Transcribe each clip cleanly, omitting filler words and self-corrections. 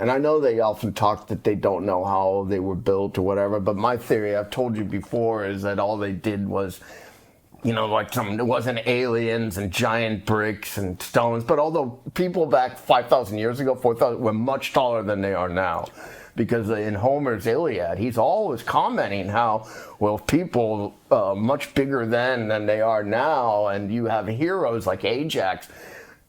And I know they often talk that they don't know how they were built or whatever, but my theory, I've told you before, is that all they did was, like it wasn't aliens and giant bricks and stones, but although people back 5,000 years ago, 4,000, were much taller than they are now. Because in Homer's Iliad, he's always commenting how, people much bigger then than they are now, and you have heroes like Ajax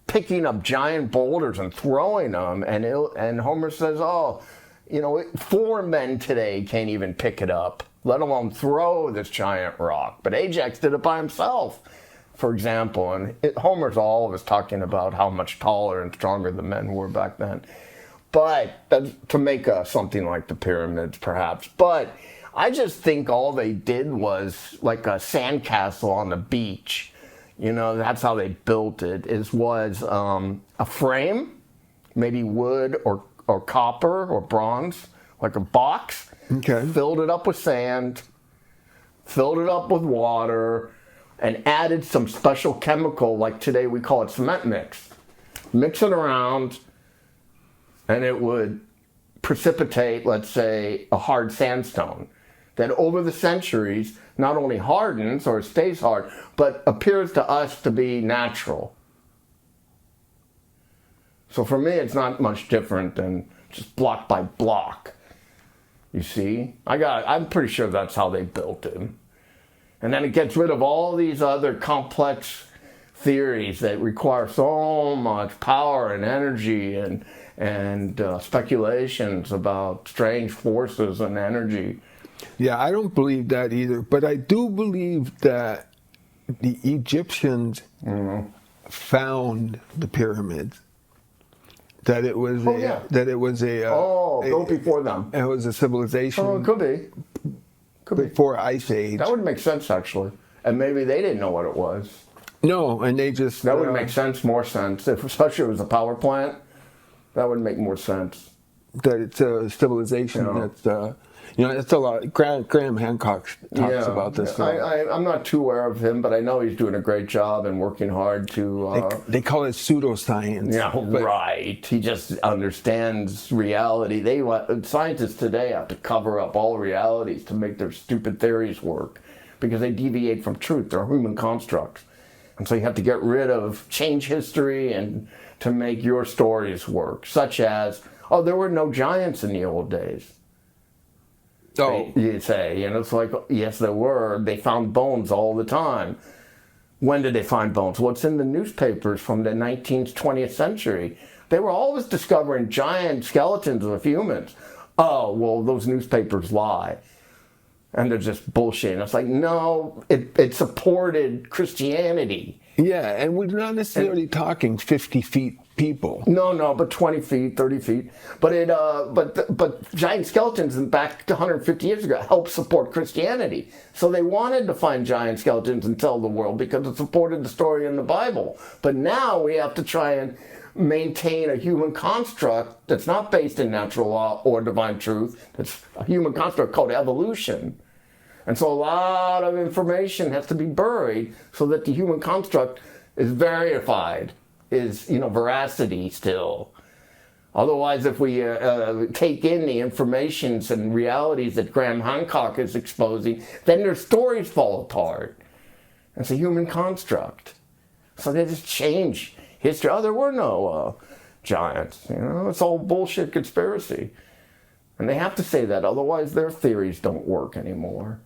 picking up giant boulders and throwing them, and Homer says, 4 men today can't even pick it up, let alone throw this giant rock. But Ajax did it by himself, for example, and Homer's always talking about how much taller and stronger the men were back then. But to make something like the pyramids, perhaps. But I just think all they did was like a sandcastle on the beach. That's how they built it. Was a frame, maybe wood or copper or bronze, like a box. Okay. Filled it up with sand, filled it up with water, and added some special chemical, like today we call it cement mix. Mix it around, and it would precipitate, let's say, a hard sandstone that over the centuries not only hardens or stays hard, but appears to us to be natural. So for me, it's not much different than just block by block. You see? I'm pretty sure that's how they built it. And then it gets rid of all these other complex theories that require so much power and energy and speculations about strange forces and energy. Yeah, I don't believe that either, but I do believe that the Egyptians found the pyramids. That it was go before them. It was a civilization. Oh, it could be. Before Ice Age. That would make sense, actually. And maybe they didn't know what it was. No, and they just... That would make more sense. Especially if it was a power plant, that would make more sense. That it's a civilization that's... it's a lot. Graham Hancock talks about this. I'm not too aware of him, but I know he's doing a great job and working hard to... They call it pseudoscience. Yeah, right. He just understands reality. Scientists today have to cover up all realities to make their stupid theories work because they deviate from truth. They're human constructs. And so you have to change history and to make your stories work, such as, there were no giants in the old days. Oh. You say, it's like, yes, there were. They found bones all the time. When did they find bones? Well, it's in the newspapers from the 19th, 20th century. They were always discovering giant skeletons of humans. Oh, well, those newspapers lie. And they're just bullshit. And it's like, no, it supported Christianity. Yeah, and we're not necessarily talking 50 feet people. No, but 20 feet, 30 feet. But giant skeletons back 150 years ago helped support Christianity. So they wanted to find giant skeletons and tell the world because it supported the story in the Bible. But now we have to try and maintain a human construct that's not based in natural law or divine truth. It's a human construct called evolution. And so a lot of information has to be buried so that the human construct is verified, is, veracity still. Otherwise, if we take in the informations and realities that Graham Hancock is exposing, then their stories fall apart. It's a human construct. So they just change history. There were no giants. It's all bullshit conspiracy. And they have to say that, otherwise their theories don't work anymore.